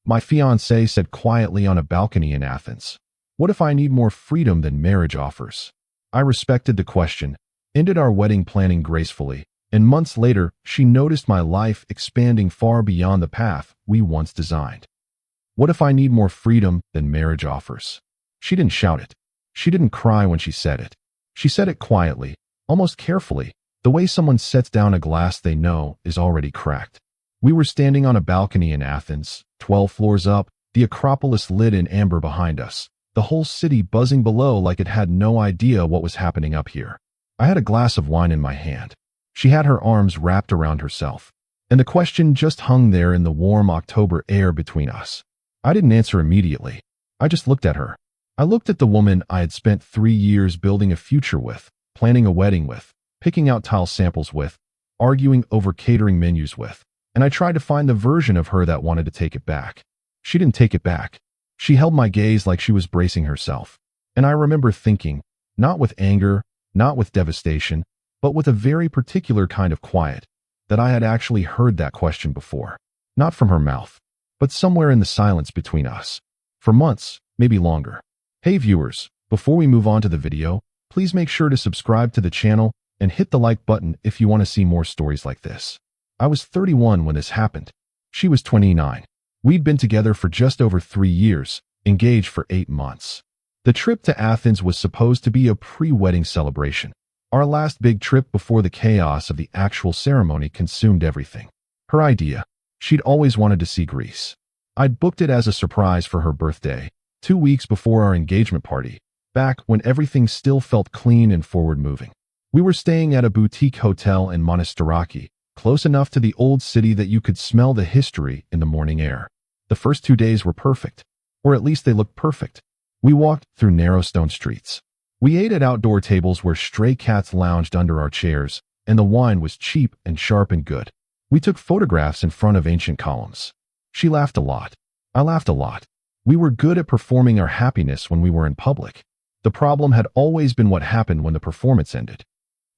My fiancée said quietly on a balcony in Athens. What if I need more freedom than marriage offers? I respected the question, ended our wedding planning gracefully, and months later, she noticed my life expanding far beyond the path we once designed. What if I need more freedom than marriage offers? She didn't shout it. She didn't cry when she said it. She said it quietly, almost carefully, the way someone sets down a glass they know is already cracked. We were standing on a balcony in Athens, 12 floors up, the Acropolis lit in amber behind us, the whole city buzzing below like it had no idea what was happening up here. I had a glass of wine in my hand. She had her arms wrapped around herself, and the question just hung there in the warm October air between us. I didn't answer immediately. I just looked at her. I looked at the woman I had spent 3 years building a future with, planning a wedding with, picking out tile samples with, arguing over catering menus with, and I tried to find the version of her that wanted to take it back. She didn't take it back. She held my gaze like she was bracing herself. And I remember thinking, not with anger, not with devastation, but with a very particular kind of quiet, that I had actually heard that question before. Not from her mouth, but somewhere in the silence between us. For months, maybe longer. Hey viewers, before we move on to the video, please make sure to subscribe to the channel and hit the like button if you want to see more stories like this. I was 31 when this happened. She was 29. We'd been together for just over 3 years, engaged for 8 months. The trip to Athens was supposed to be a pre-wedding celebration. Our last big trip before the chaos of the actual ceremony consumed everything. Her idea. She'd always wanted to see Greece. I'd booked it as a surprise for her birthday, 2 weeks before our engagement party, back when everything still felt clean and forward-moving. We were staying at a boutique hotel in Monastiraki, close enough to the old city that you could smell the history in the morning air. The first 2 days were perfect, or at least they looked perfect. We walked through narrow stone streets. We ate at outdoor tables where stray cats lounged under our chairs, and the wine was cheap and sharp and good. We took photographs in front of ancient columns. She laughed a lot. I laughed a lot. We were good at performing our happiness when we were in public. The problem had always been what happened when the performance ended.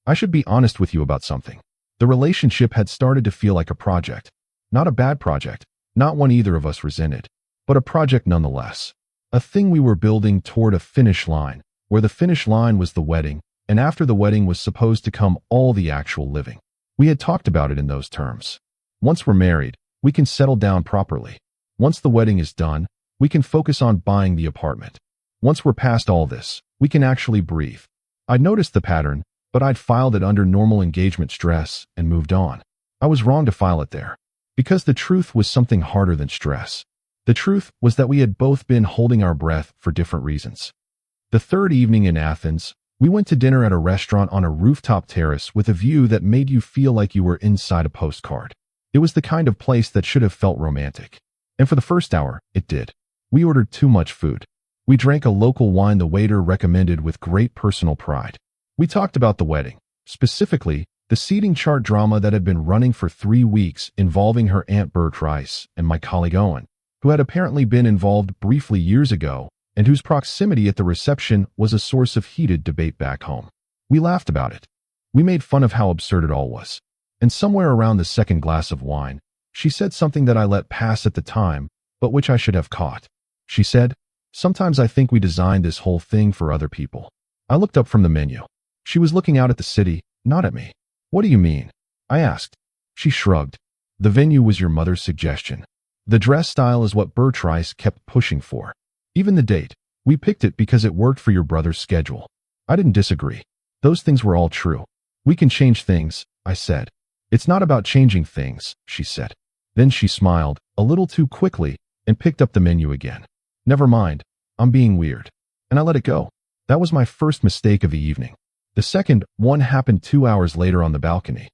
I should be honest with you about something. The relationship had started to feel like a project. Not a bad project, not one either of us resented, but a project nonetheless. A thing we were building toward a finish line, where the finish line was the wedding, and after the wedding was supposed to come all the actual living. We had talked about it in those terms. Once we're married, we can settle down properly. Once the wedding is done, we can focus on buying the apartment. Once we're past all this, we can actually breathe. I'd noticed the pattern, but I'd filed it under normal engagement stress and moved on. I was wrong to file it there, because the truth was something harder than stress. The truth was that we had both been holding our breath for different reasons. The third evening in Athens, we went to dinner at a restaurant on a rooftop terrace with a view that made you feel like you were inside a postcard. It was the kind of place that should have felt romantic. And for the first hour, it did. We ordered too much food. We drank a local wine the waiter recommended with great personal pride. We talked about the wedding, specifically, the seating chart drama that had been running for 3 weeks involving her Aunt Beatrice and my colleague Owen, who had apparently been involved briefly years ago and whose proximity at the reception was a source of heated debate back home. We laughed about it. We made fun of how absurd it all was. And somewhere around the second glass of wine, she said something that I let pass at the time, but which I should have caught. She said, "Sometimes I think we designed this whole thing for other people." I looked up from the menu. She was looking out at the city, not at me. "What do you mean?" I asked. She shrugged. "The venue was your mother's suggestion. The dress style is what Beatrice kept pushing for. Even the date. We picked it because it worked for your brother's schedule." I didn't disagree. Those things were all true. "We can change things," I said. "It's not about changing things," she said. Then she smiled, a little too quickly, and picked up the menu again. "Never mind. I'm being weird." And I let it go. That was my first mistake of the evening. The second one happened 2 hours later on the balcony.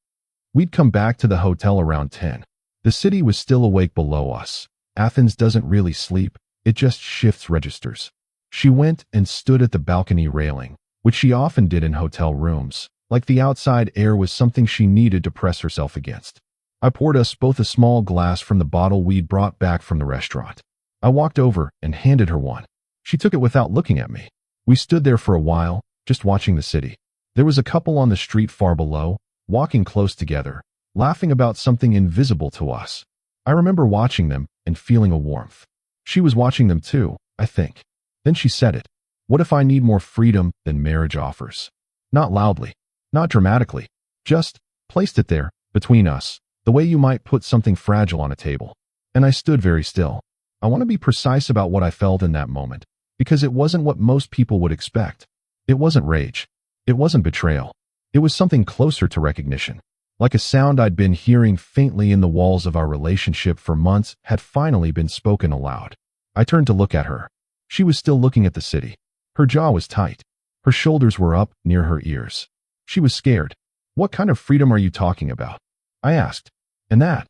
We'd come back to the hotel around 10. The city was still awake below us. Athens doesn't really sleep, it just shifts registers. She went and stood at the balcony railing, which she often did in hotel rooms, like the outside air was something she needed to press herself against. I poured us both a small glass from the bottle we'd brought back from the restaurant. I walked over and handed her one. She took it without looking at me. We stood there for a while, just watching the city. There was a couple on the street far below, walking close together, laughing about something invisible to us. I remember watching them, and feeling a warmth. She was watching them too, I think. Then she said it. What if I need more freedom than marriage offers? Not loudly, not dramatically, just placed it there, between us, the way you might put something fragile on a table. And I stood very still. I want to be precise about what I felt in that moment, because it wasn't what most people would expect. It wasn't rage. It wasn't betrayal. It was something closer to recognition. Like a sound I'd been hearing faintly in the walls of our relationship for months had finally been spoken aloud. I turned to look at her. She was still looking at the city. Her jaw was tight. Her shoulders were up near her ears. She was scared. What kind of freedom are you talking about? I asked. And that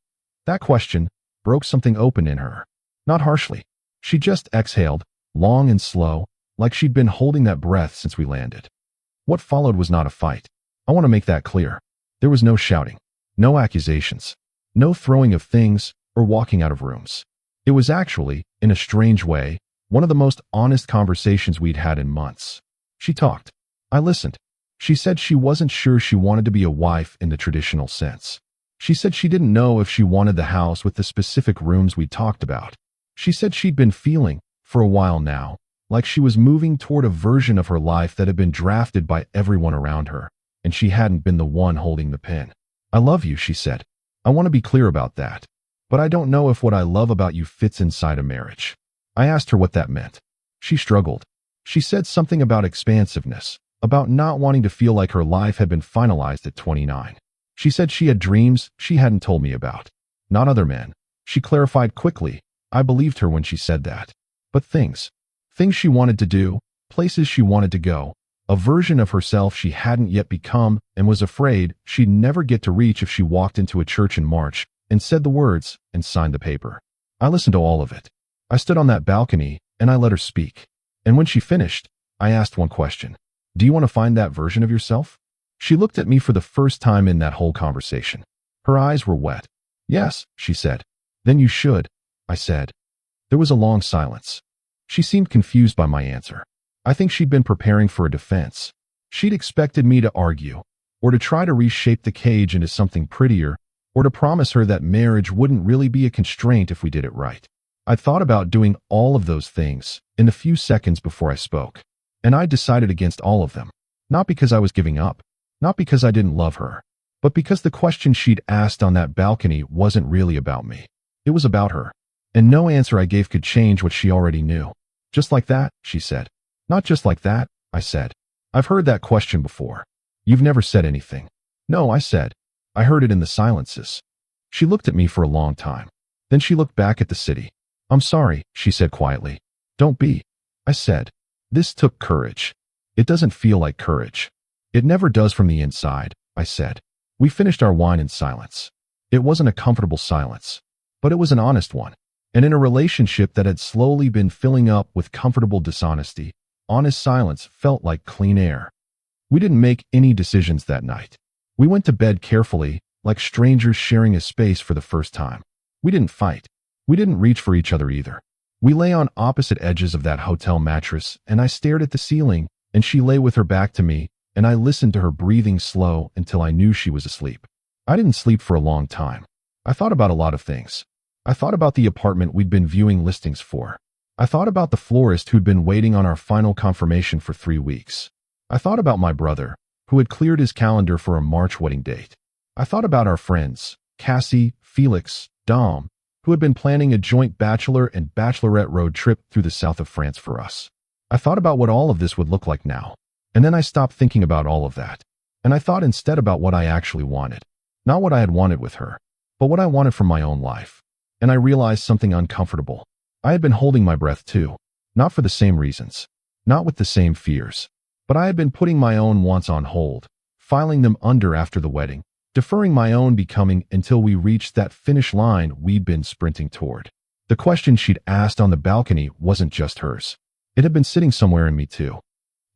question broke something open in her. Not harshly. She just exhaled, long and slow, like she'd been holding that breath since we landed. What followed was not a fight. I want to make that clear. There was no shouting, no accusations, no throwing of things or walking out of rooms. It was actually, in a strange way, one of the most honest conversations we'd had in months. She talked. I listened. She said she wasn't sure she wanted to be a wife in the traditional sense. She said she didn't know if she wanted the house with the specific rooms we talked about. She said she'd been feeling, for a while now, like she was moving toward a version of her life that had been drafted by everyone around her, and she hadn't been the one holding the pen. I love you, she said. I want to be clear about that. But I don't know if what I love about you fits inside a marriage. I asked her what that meant. She struggled. She said something about expansiveness, about not wanting to feel like her life had been finalized at 29. She said she had dreams she hadn't told me about. Not other men. She clarified quickly. I believed her when she said that. But things she wanted to do, places she wanted to go, a version of herself she hadn't yet become and was afraid she'd never get to reach if she walked into a church in March and said the words and signed the paper. I listened to all of it. I stood on that balcony and I let her speak. And when she finished, I asked one question. Do you want to find that version of yourself? She looked at me for the first time in that whole conversation. Her eyes were wet. Yes, she said. Then you should, I said. There was a long silence. She seemed confused by my answer. I think she'd been preparing for a defense. She'd expected me to argue, or to try to reshape the cage into something prettier, or to promise her that marriage wouldn't really be a constraint if we did it right. I'd thought about doing all of those things in the few seconds before I spoke, and I decided against all of them. Not because I was giving up, not because I didn't love her, but because the question she'd asked on that balcony wasn't really about me. It was about her, and no answer I gave could change what she already knew. Just like that, she said. Not just like that, I said. I've heard that question before. You've never said anything. No, I said. I heard it in the silences. She looked at me for a long time. Then she looked back at the city. I'm sorry, she said quietly. Don't be, I said. This took courage. It doesn't feel like courage. It never does from the inside, I said. We finished our wine in silence. It wasn't a comfortable silence, but it was an honest one. And in a relationship that had slowly been filling up with comfortable dishonesty, honest silence felt like clean air. We didn't make any decisions that night. We went to bed carefully, like strangers sharing a space for the first time. We didn't fight. We didn't reach for each other either. We lay on opposite edges of that hotel mattress, and I stared at the ceiling, and she lay with her back to me, and I listened to her breathing slow until I knew she was asleep. I didn't sleep for a long time. I thought about a lot of things. I thought about the apartment we'd been viewing listings for. I thought about the florist who'd been waiting on our final confirmation for 3 weeks. I thought about my brother, who had cleared his calendar for a March wedding date. I thought about our friends, Cassie, Felix, Dom, who had been planning a joint bachelor and bachelorette road trip through the south of France for us. I thought about what all of this would look like now. And then I stopped thinking about all of that. And I thought instead about what I actually wanted. Not what I had wanted with her, but what I wanted from my own life. And I realized something uncomfortable. I had been holding my breath too, not for the same reasons, not with the same fears, but I had been putting my own wants on hold, filing them under after the wedding, deferring my own becoming until we reached that finish line we'd been sprinting toward. The question she'd asked on the balcony wasn't just hers. It had been sitting somewhere in me too.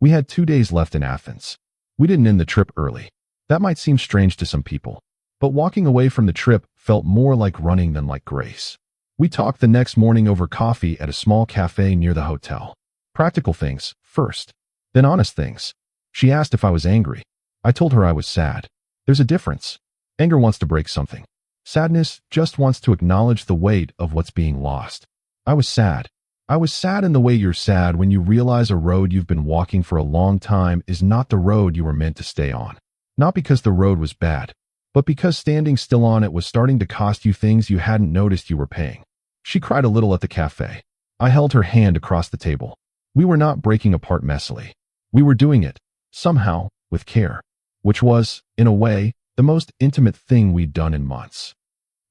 We had 2 days left in Athens. We didn't end the trip early. That might seem strange to some people, but walking away from the trip felt more like running than like grace. We talked the next morning over coffee at a small cafe near the hotel. Practical things first, then honest things. She asked if I was angry. I told her I was sad. There's a difference. Anger wants to break something. Sadness just wants to acknowledge the weight of what's being lost. I was sad. I was sad in the way you're sad when you realize a road you've been walking for a long time is not the road you were meant to stay on. Not because the road was bad, but because standing still on it was starting to cost you things you hadn't noticed you were paying. She cried a little at the cafe. I held her hand across the table. We were not breaking apart messily. We were doing it, somehow, with care, which was, in a way, the most intimate thing we'd done in months.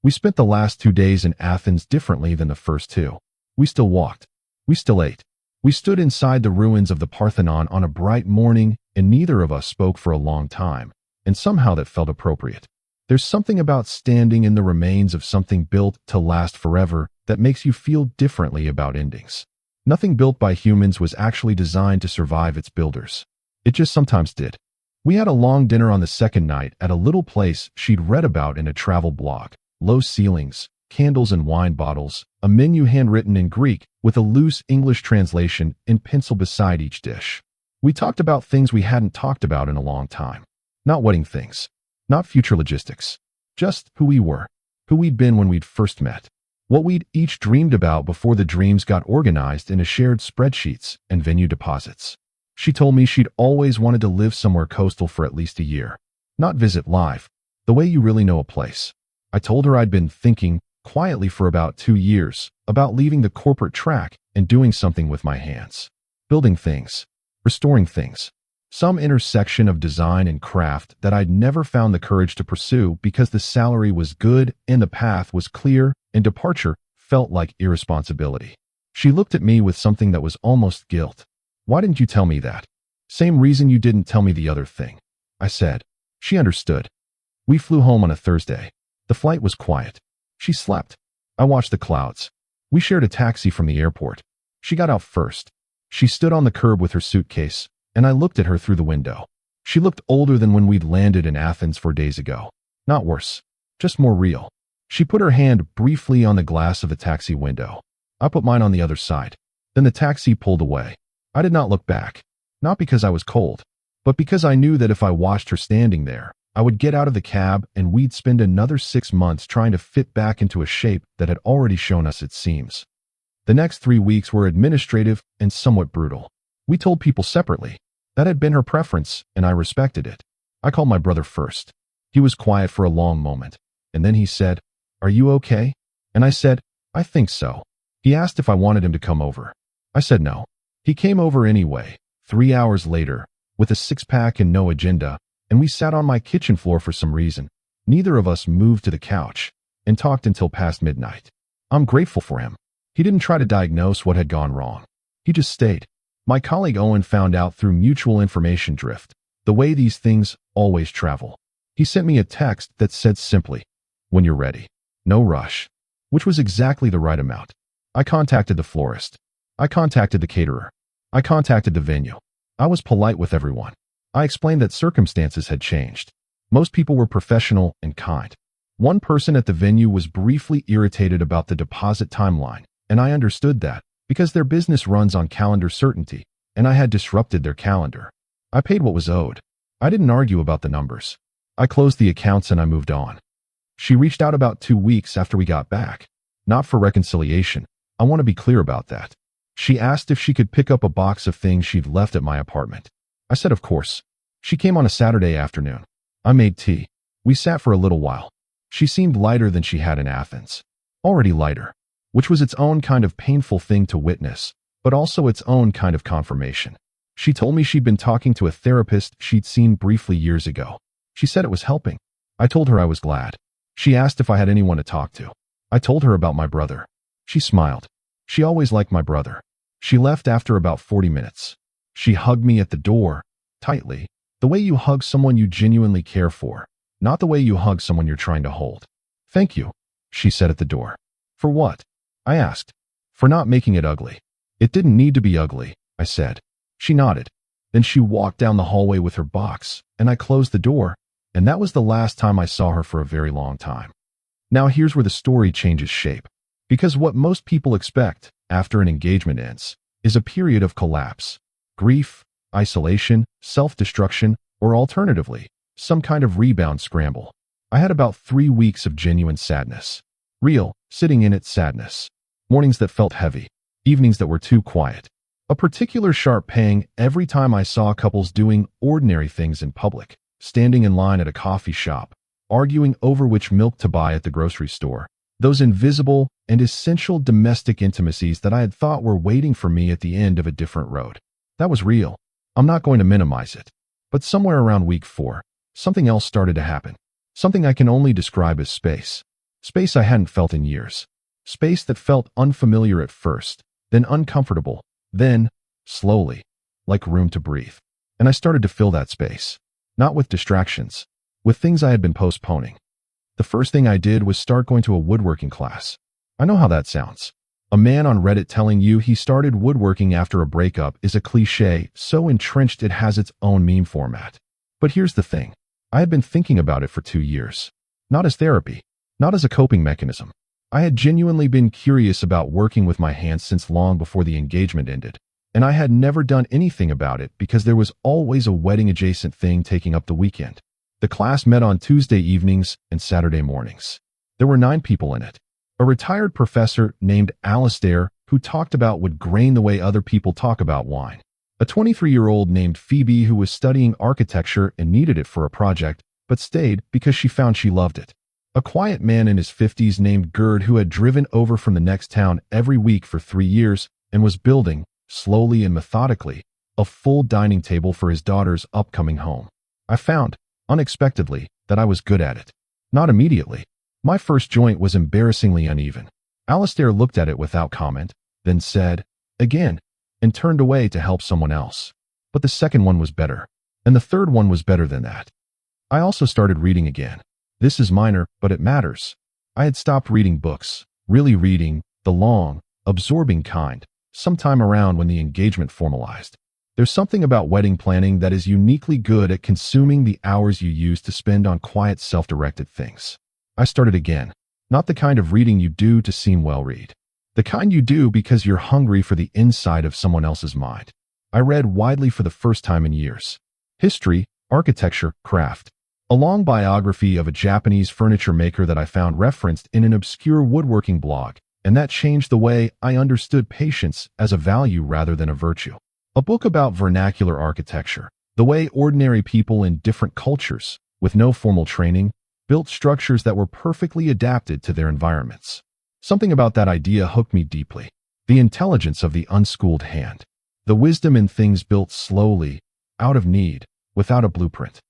We spent the last 2 days in Athens differently than the first 2. We still walked. We still ate. We stood inside the ruins of the Parthenon on a bright morning, and neither of us spoke for a long time, and somehow that felt appropriate. There's something about standing in the remains of something built to last forever that makes you feel differently about endings. Nothing built by humans was actually designed to survive its builders. It just sometimes did. We had a long dinner on the second night at a little place she'd read about in a travel blog. Low ceilings, candles and wine bottles, a menu handwritten in Greek with a loose English translation in pencil beside each dish. We talked about things we hadn't talked about in a long time. Not wedding things. Not future logistics. Just who we were. Who we'd been when we'd first met. What we'd each dreamed about before the dreams got organized into shared spreadsheets and venue deposits. She told me she'd always wanted to live somewhere coastal for at least a year. Not visit live, the way you really know a place. I told her I'd been thinking, quietly for about 2 years, about leaving the corporate track and doing something with my hands. Building things. Restoring things. Some intersection of design and craft that I'd never found the courage to pursue because the salary was good and the path was clear and departure felt like irresponsibility. She looked at me with something that was almost guilt. Why didn't you tell me that? Same reason you didn't tell me the other thing, I said. She understood. We flew home on a Thursday. The flight was quiet. She slept. I watched the clouds. We shared a taxi from the airport. She got out first. She stood on the curb with her suitcase, and I looked at her through the window. She looked older than when we'd landed in Athens 4 days ago. Not worse, just more real. She put her hand briefly on the glass of the taxi window. I put mine on the other side. Then the taxi pulled away. I did not look back, not because I was cold, but because I knew that if I watched her standing there, I would get out of the cab and we'd spend another 6 months trying to fit back into a shape that had already shown us its seams. The next 3 weeks were administrative and somewhat brutal. We told people separately. That had been her preference, and I respected it. I called my brother first. He was quiet for a long moment, and then he said, "Are you okay?" And I said, "I think so." He asked if I wanted him to come over. I said no. He came over anyway, 3 hours later, with a 6-pack and no agenda, and we sat on my kitchen floor for some reason. Neither of us moved to the couch and talked until past midnight. I'm grateful for him. He didn't try to diagnose what had gone wrong. He just stayed. My colleague Owen found out through mutual information drift, the way these things always travel. He sent me a text that said simply, "When you're ready. No rush," which was exactly the right amount. I contacted the florist. I contacted the caterer. I contacted the venue. I was polite with everyone. I explained that circumstances had changed. Most people were professional and kind. One person at the venue was briefly irritated about the deposit timeline, and I understood that, because their business runs on calendar certainty, and I had disrupted their calendar. I paid what was owed. I didn't argue about the numbers. I closed the accounts and I moved on. She reached out about 2 weeks after we got back. Not for reconciliation. I want to be clear about that. She asked if she could pick up a box of things she'd left at my apartment. I said of course. She came on a Saturday afternoon. I made tea. We sat for a little while. She seemed lighter than she had in Athens. Already lighter. Which was its own kind of painful thing to witness, but also its own kind of confirmation. She told me she'd been talking to a therapist she'd seen briefly years ago. She said it was helping. I told her I was glad. She asked if I had anyone to talk to. I told her about my brother. She smiled. She always liked my brother. She left after about 40 minutes. She hugged me at the door, tightly, the way you hug someone you genuinely care for, not the way you hug someone you're trying to hold. "Thank you," she said at the door. "For what?" I asked. "For not making it ugly." "It didn't need to be ugly," I said. She nodded. Then she walked down the hallway with her box, and I closed the door, and that was the last time I saw her for a very long time. Now here's where the story changes shape. Because what most people expect after an engagement ends is a period of collapse, grief, isolation, self-destruction, or alternatively, some kind of rebound scramble. I had about 3 weeks of genuine sadness. Real, sitting in it sadness. Mornings that felt heavy. Evenings that were too quiet. A particular sharp pang every time I saw couples doing ordinary things in public, standing in line at a coffee shop, arguing over which milk to buy at the grocery store. Those invisible and essential domestic intimacies that I had thought were waiting for me at the end of a different road. That was real. I'm not going to minimize it. But somewhere around week 4, something else started to happen. Something I can only describe as space. Space I hadn't felt in years. Space that felt unfamiliar at first, then uncomfortable, then, slowly, like room to breathe. And I started to fill that space. Not with distractions, with things I had been postponing. The first thing I did was start going to a woodworking class. I know how that sounds. A man on Reddit telling you he started woodworking after a breakup is a cliche so entrenched it has its own meme format. But here's the thing. I had been thinking about it for 2 years. Not as therapy, not as a coping mechanism. I had genuinely been curious about working with my hands since long before the engagement ended, and I had never done anything about it because there was always a wedding-adjacent thing taking up the weekend. The class met on Tuesday evenings and Saturday mornings. There were 9 people in it. A retired professor named Alistair who talked about wood grain the way other people talk about wine. A 23-year-old named Phoebe who was studying architecture and needed it for a project, but stayed because she found she loved it. A quiet man in his 50s named Gerd who had driven over from the next town every week for 3 years and was building, slowly and methodically, a full dining table for his daughter's upcoming home. I found, unexpectedly, that I was good at it. Not immediately. My first joint was embarrassingly uneven. Alistair looked at it without comment, then said, "Again," and turned away to help someone else. But the second one was better, and the third one was better than that. I also started reading again. This is minor, but it matters. I had stopped reading books, really reading, the long, absorbing kind, sometime around when the engagement formalized. There's something about wedding planning that is uniquely good at consuming the hours you use to spend on quiet, self-directed things. I started again. Not the kind of reading you do to seem well-read. The kind you do because you're hungry for the inside of someone else's mind. I read widely for the first time in years. History, architecture, craft. A long biography of a Japanese furniture maker that I found referenced in an obscure woodworking blog, and that changed the way I understood patience as a value rather than a virtue. A book about vernacular architecture, the way ordinary people in different cultures, with no formal training, built structures that were perfectly adapted to their environments. Something about that idea hooked me deeply. The intelligence of the unschooled hand. The wisdom in things built slowly, out of need, without a blueprint.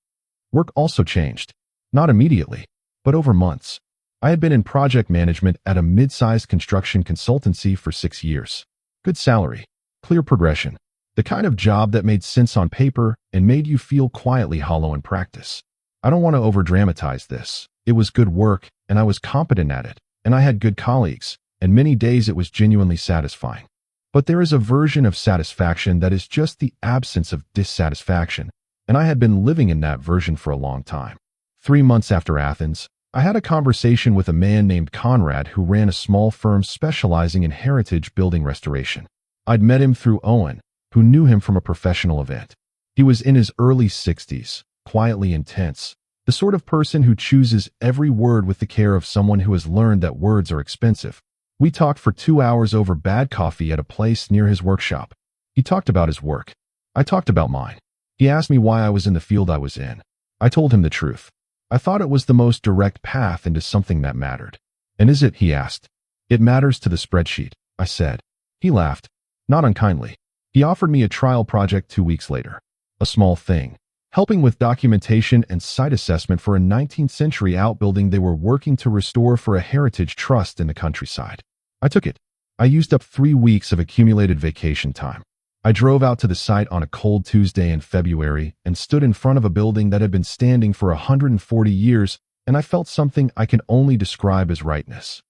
Work also changed. Not immediately, but over months. I had been in project management at a mid-sized construction consultancy for 6 years. Good salary, clear progression. The kind of job that made sense on paper and made you feel quietly hollow in practice. I don't want to over-dramatize this. It was good work, and I was competent at it, and I had good colleagues, and many days it was genuinely satisfying. But there is a version of satisfaction that is just the absence of dissatisfaction, and I had been living in that version for a long time. 3 months after Athens, I had a conversation with a man named Conrad who ran a small firm specializing in heritage building restoration. I'd met him through Owen, who knew him from a professional event. He was in his early 60s, quietly intense, the sort of person who chooses every word with the care of someone who has learned that words are expensive. We talked for 2 hours over bad coffee at a place near his workshop. He talked about his work. I talked about mine. He asked me why I was in the field I was in. I told him the truth. I thought it was the most direct path into something that mattered. "And is it?" he asked. "It matters to the spreadsheet," I said. He laughed, not unkindly. He offered me a trial project 2 weeks later. A small thing. Helping with documentation and site assessment for a 19th century outbuilding they were working to restore for a heritage trust in the countryside. I took it. I used up 3 weeks of accumulated vacation time. I drove out to the site on a cold Tuesday in February and stood in front of a building that had been standing for 140 years, and I felt something I can only describe as rightness.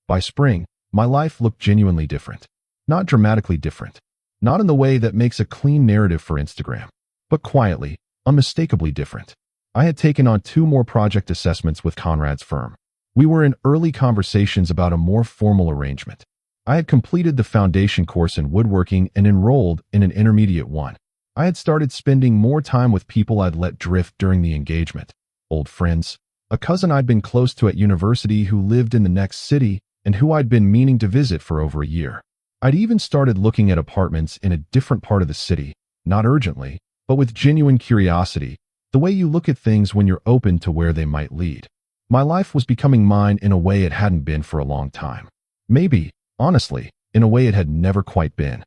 By spring, my life looked genuinely different. Not dramatically different. Not in the way that makes a clean narrative for Instagram, but quietly, unmistakably different. I had taken on 2 more project assessments with Conrad's firm. We were in early conversations about a more formal arrangement. I had completed the foundation course in woodworking and enrolled in an intermediate one. I had started spending more time with people I'd let drift during the engagement. Old friends, a cousin I'd been close to at university who lived in the next city and who I'd been meaning to visit for over a year. I'd even started looking at apartments in a different part of the city, not urgently, but with genuine curiosity, the way you look at things when you're open to where they might lead. My life was becoming mine in a way it hadn't been for a long time. Maybe, honestly, in a way it had never quite been.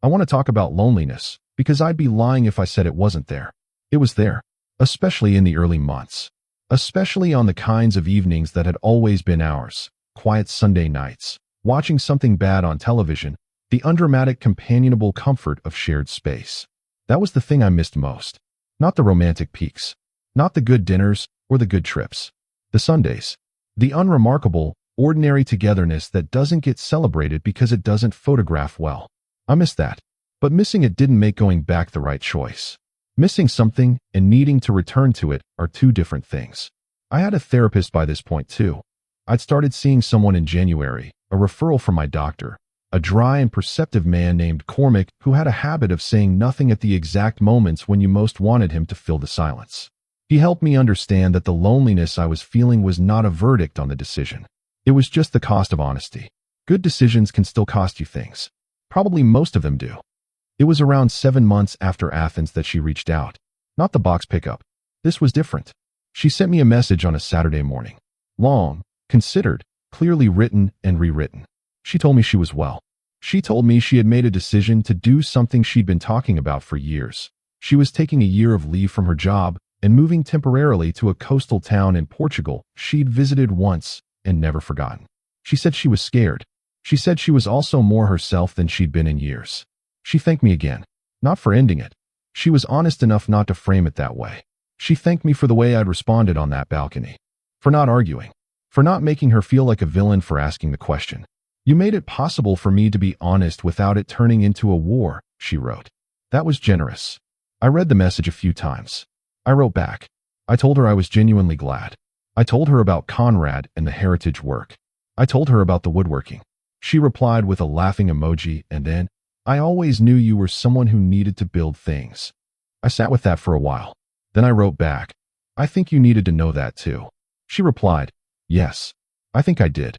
I want to talk about loneliness, because I'd be lying if I said it wasn't there. It was there, especially in the early months. Especially on the kinds of evenings that had always been ours, quiet Sunday nights, watching something bad on television, the undramatic companionable comfort of shared space. That was the thing I missed most. Not the romantic peaks, not the good dinners or the good trips. The Sundays. The unremarkable, ordinary togetherness that doesn't get celebrated because it doesn't photograph well. I missed that. But missing it didn't make going back the right choice. Missing something and needing to return to it are two different things. I had a therapist by this point too. I'd started seeing someone in January, a referral from my doctor, a dry and perceptive man named Cormac who had a habit of saying nothing at the exact moments when you most wanted him to fill the silence. He helped me understand that the loneliness I was feeling was not a verdict on the decision. It was just the cost of honesty. Good decisions can still cost you things. Probably most of them do. It was around 7 months after Athens that she reached out. Not the box pickup. This was different. She sent me a message on a Saturday morning. Long, considered, clearly written and rewritten. She told me she was well. She told me she had made a decision to do something she'd been talking about for years. She was taking a year of leave from her job and moving temporarily to a coastal town in Portugal she'd visited once and never forgotten. She said she was scared. She said she was also more herself than she'd been in years. She thanked me again, not for ending it. She was honest enough not to frame it that way. She thanked me for the way I'd responded on that balcony, for not arguing, for not making her feel like a villain for asking the question. You made it possible for me to be honest without it turning into a war, she wrote. That was generous. I read the message a few times. I wrote back. I told her I was genuinely glad. I told her about Conrad and the heritage work. I told her about the woodworking. She replied with a laughing emoji and then, I always knew you were someone who needed to build things. I sat with that for a while. Then I wrote back, I think you needed to know that too. She replied, yes, I think I did.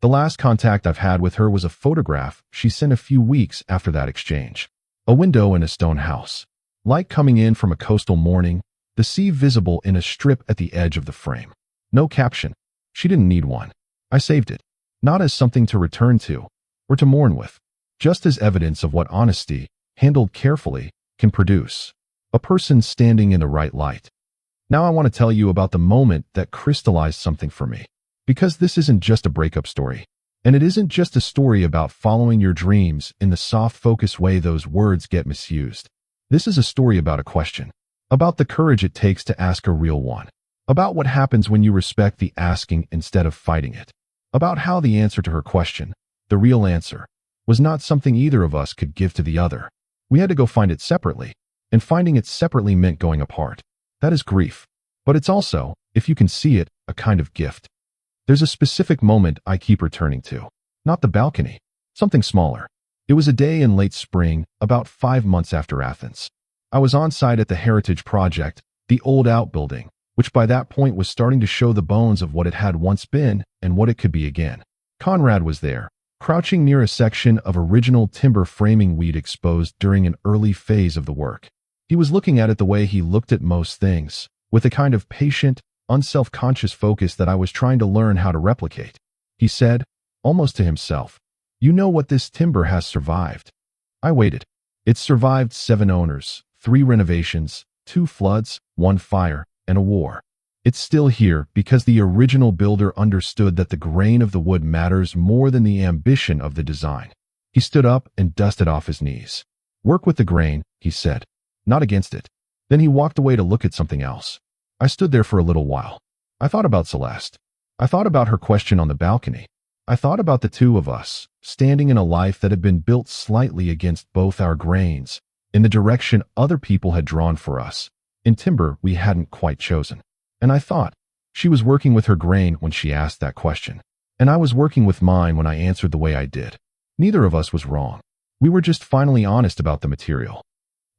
The last contact I've had with her was a photograph she sent a few weeks after that exchange. A window in a stone house. Light coming in from a coastal morning, the sea visible in a strip at the edge of the frame. No caption. She didn't need one. I saved it. Not as something to return to, or to mourn with. Just as evidence of what honesty, handled carefully, can produce. A person standing in the right light. Now I want to tell you about the moment that crystallized something for me. Because this isn't just a breakup story. And it isn't just a story about following your dreams in the soft focus way those words get misused. This is a story about a question. About the courage it takes to ask a real one. About what happens when you respect the asking instead of fighting it. About how the answer to her question, the real answer, was not something either of us could give to the other. We had to go find it separately, and finding it separately meant going apart. That is grief. But it's also, if you can see it, a kind of gift. There's a specific moment I keep returning to. Not the balcony. Something smaller. It was a day in late spring, about 5 months after Athens. I was on site at the Heritage Project, the old outbuilding, which by that point was starting to show the bones of what it had once been and what it could be again. Conrad was there, crouching near a section of original timber framing we'd exposed during an early phase of the work. He was looking at it the way he looked at most things, with a kind of patient, unself-conscious focus that I was trying to learn how to replicate. He said, almost to himself, you know what this timber has survived. I waited. It's survived 7 owners, 3 renovations, 2 floods, 1 fire, and a war. It's still here because the original builder understood that the grain of the wood matters more than the ambition of the design. He stood up and dusted off his knees. Work with the grain, he said, not against it. Then he walked away to look at something else. I stood there for a little while. I thought about Celeste. I thought about her question on the balcony. I thought about the two of us, standing in a life that had been built slightly against both our grains, in the direction other people had drawn for us, in timber we hadn't quite chosen. And I thought, she was working with her grain when she asked that question. And I was working with mine when I answered the way I did. Neither of us was wrong. We were just finally honest about the material.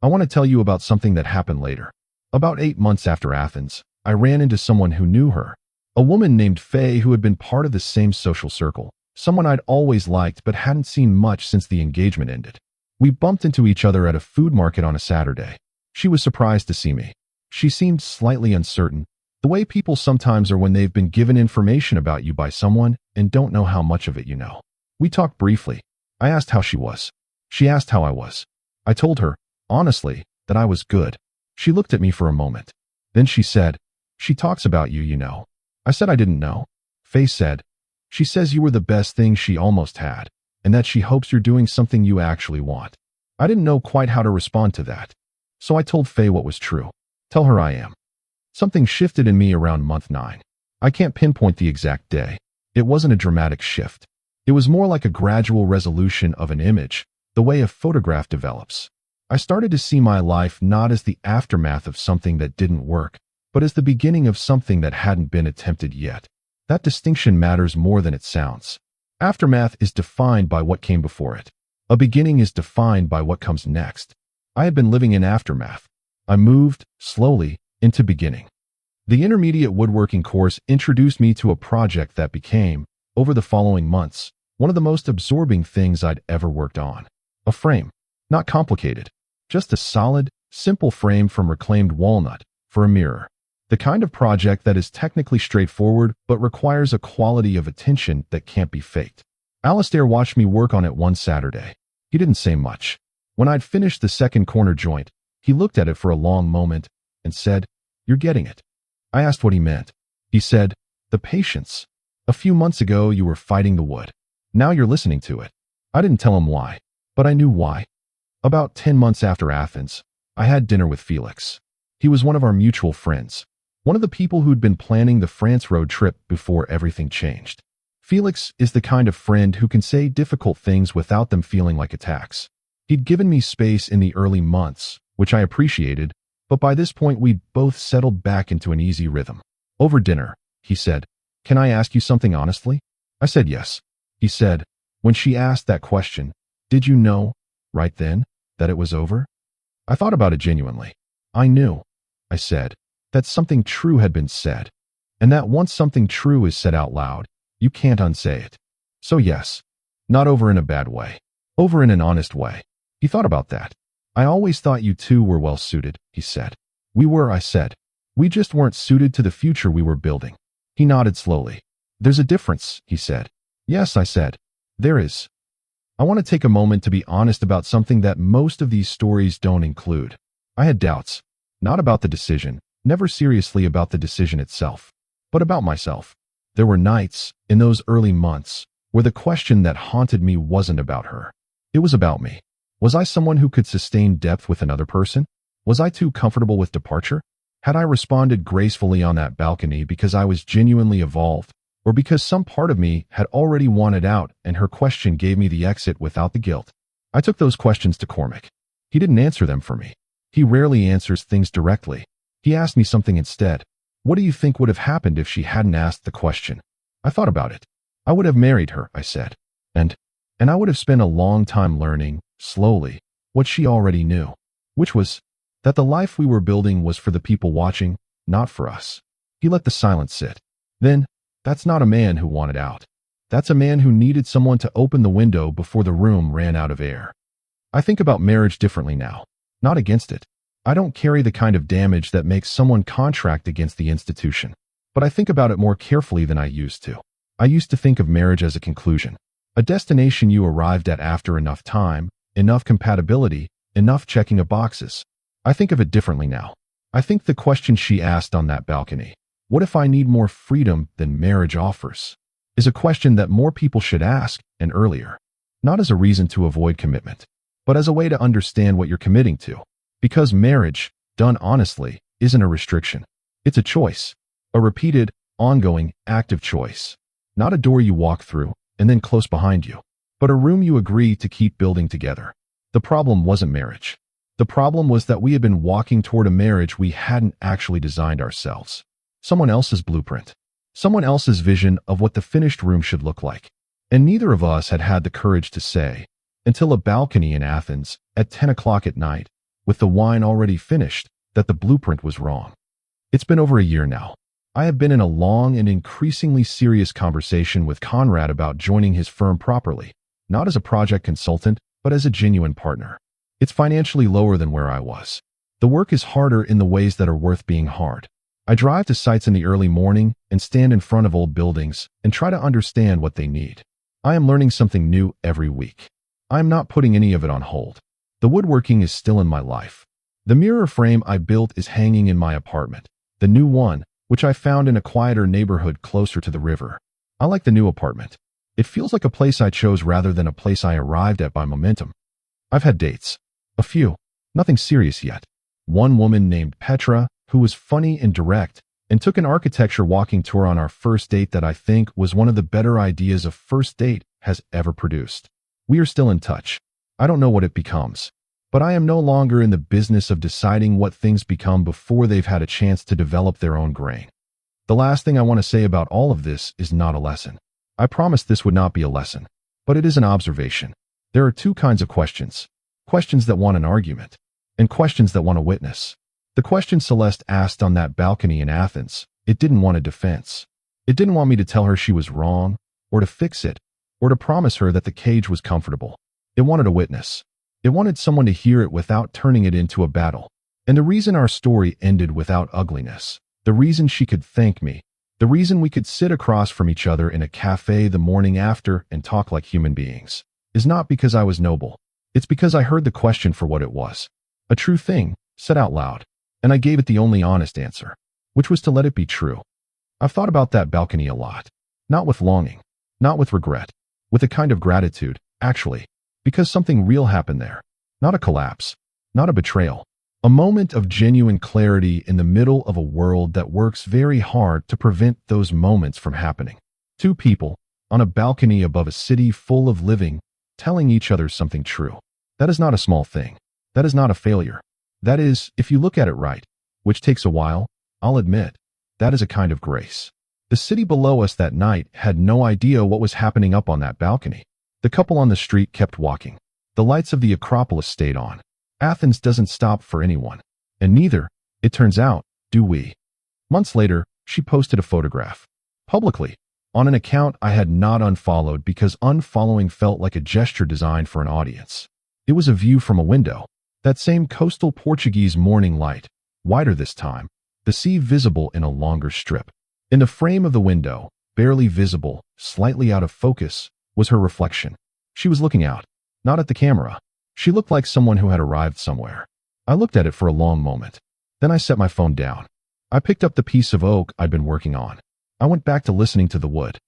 I want to tell you about something that happened later. About 8 months after Athens, I ran into someone who knew her, A woman named Faye who had been part of the same social circle, someone I'd always liked but hadn't seen much since the engagement ended. We bumped into each other at a food market on a Saturday. She was surprised to see me. She seemed slightly uncertain, the way people sometimes are when they've been given information about you by someone and don't know how much of it you know. We talked briefly. I asked how she was. She asked how I was. I told her, honestly, that I was good. She looked at me for a moment. Then she said, "She talks about you, you know." I said I didn't know. Faye said, "She says you were the best thing she almost had, and that she hopes you're doing something you actually want." I didn't know quite how to respond to that. So I told Faye what was true. Tell her I am. Something shifted in me around month 9. I can't pinpoint the exact day. It wasn't a dramatic shift. It was more like a gradual resolution of an image, the way a photograph develops. I started to see my life not as the aftermath of something that didn't work, but as the beginning of something that hadn't been attempted yet. That distinction matters more than it sounds. Aftermath is defined by what came before it. A beginning is defined by what comes next. I had been living in aftermath. I moved, slowly, into beginning. The intermediate woodworking course introduced me to a project that became, over the following months, one of the most absorbing things I'd ever worked on. A frame. Not complicated. Just a solid, simple frame from reclaimed walnut, for a mirror. The kind of project that is technically straightforward but requires a quality of attention that can't be faked. Alistair watched me work on it one Saturday. He didn't say much. When I'd finished the second corner joint, he looked at it for a long moment and said, "You're getting it." I asked what he meant. He said, "The patience. A few months ago you were fighting the wood. Now you're listening to it." I didn't tell him why, but I knew why. About 10 months after Athens, I had dinner with Felix. He was one of our mutual friends. One of the people who'd been planning the France road trip before everything changed. Felix is the kind of friend who can say difficult things without them feeling like attacks. He'd given me space in the early months, which I appreciated, but by this point we'd both settled back into an easy rhythm. Over dinner, he said, "Can I ask you something honestly?" I said yes. He said, "When she asked that question, did you know, right then, that it was over?" I thought about it genuinely. I knew, I said, that something true had been said, and that once something true is said out loud, you can't unsay it. So yes, not over in a bad way, over in an honest way. He thought about that. "I always thought you two were well suited," he said. "We were," I said. "We just weren't suited to the future we were building." He nodded slowly. "There's a difference," he said. "Yes," I said. "There is." I want to take a moment to be honest about something that most of these stories don't include. I had doubts, not about the decision, never seriously about the decision itself, but about myself. There were nights, in those early months, where the question that haunted me wasn't about her. It was about me. Was I someone who could sustain depth with another person? Was I too comfortable with departure? Had I responded gracefully on that balcony because I was genuinely evolved, or because some part of me had already wanted out and her question gave me the exit without the guilt? I took those questions to Cormac. He didn't answer them for me. He rarely answers things directly. He asked me something instead. "What do you think would have happened if she hadn't asked the question?" I thought about it. "I would have married her," I said. And I would have spent a long time learning, slowly, what she already knew, which was that the life we were building was for the people watching, not for us. He let the silence sit. Then, "That's not a man who wanted out. That's a man who needed someone to open the window before the room ran out of air." I think about marriage differently now, not against it. I don't carry the kind of damage that makes someone contract against the institution, but I think about it more carefully than I used to. I used to think of marriage as a conclusion, a destination you arrived at after enough time, enough compatibility, enough checking of boxes. I think of it differently now. I think the question she asked on that balcony, "What if I need more freedom than marriage offers?" is a question that more people should ask, and earlier. Not as a reason to avoid commitment, but as a way to understand what you're committing to. Because marriage, done honestly, isn't a restriction. It's a choice. A repeated, ongoing, active choice. Not a door you walk through and then close behind you, but a room you agree to keep building together. The problem wasn't marriage. The problem was that we had been walking toward a marriage we hadn't actually designed ourselves. Someone else's blueprint. Someone else's vision of what the finished room should look like. And neither of us had had the courage to say, until a balcony in Athens, at 10 o'clock at night, with the wine already finished, that the blueprint was wrong. It's been over a year now. I have been in a long and increasingly serious conversation with Conrad about joining his firm properly, not as a project consultant, but as a genuine partner. It's financially lower than where I was. The work is harder in the ways that are worth being hard. I drive to sites in the early morning and stand in front of old buildings and try to understand what they need. I am learning something new every week. I am not putting any of it on hold. The woodworking is still in my life. The mirror frame I built is hanging in my apartment. The new one, which I found in a quieter neighborhood closer to the river. I like the new apartment. It feels like a place I chose rather than a place I arrived at by momentum. I've had dates. A few. Nothing serious yet. One woman named Petra, who was funny and direct, and took an architecture walking tour on our first date that I think was one of the better ideas a first date has ever produced. We are still in touch. I don't know what it becomes, but I am no longer in the business of deciding what things become before they've had a chance to develop their own grain. The last thing I want to say about all of this is not a lesson. I promised this would not be a lesson, but it is an observation. There are two kinds of questions. Questions that want an argument, and questions that want a witness. The question Celeste asked on that balcony in Athens, it didn't want a defense. It didn't want me to tell her she was wrong, or to fix it, or to promise her that the cage was comfortable. It wanted a witness. It wanted someone to hear it without turning it into a battle. And the reason our story ended without ugliness, the reason she could thank me, the reason we could sit across from each other in a cafe the morning after and talk like human beings, is not because I was noble. It's because I heard the question for what it was. A true thing, said out loud. And I gave it the only honest answer, which was to let it be true. I've thought about that balcony a lot. Not with longing, not with regret, with a kind of gratitude, actually, because something real happened there. Not a collapse, not a betrayal. A moment of genuine clarity in the middle of a world that works very hard to prevent those moments from happening. Two people, on a balcony above a city full of living, telling each other something true. That is not a small thing. That is not a failure. That is, if you look at it right, which takes a while, I'll admit, that is a kind of grace. The city below us that night had no idea what was happening up on that balcony. The couple on the street kept walking. The lights of the Acropolis stayed on. Athens doesn't stop for anyone. And neither, it turns out, do we. Months later, she posted a photograph. Publicly. On an account I had not unfollowed because unfollowing felt like a gesture designed for an audience. It was a view from a window. That same coastal Portuguese morning light, wider this time, the sea visible in a longer strip. In the frame of the window, barely visible, slightly out of focus, was her reflection. She was looking out, not at the camera. She looked like someone who had arrived somewhere. I looked at it for a long moment. Then I set my phone down. I picked up the piece of oak I'd been working on. I went back to listening to the wood.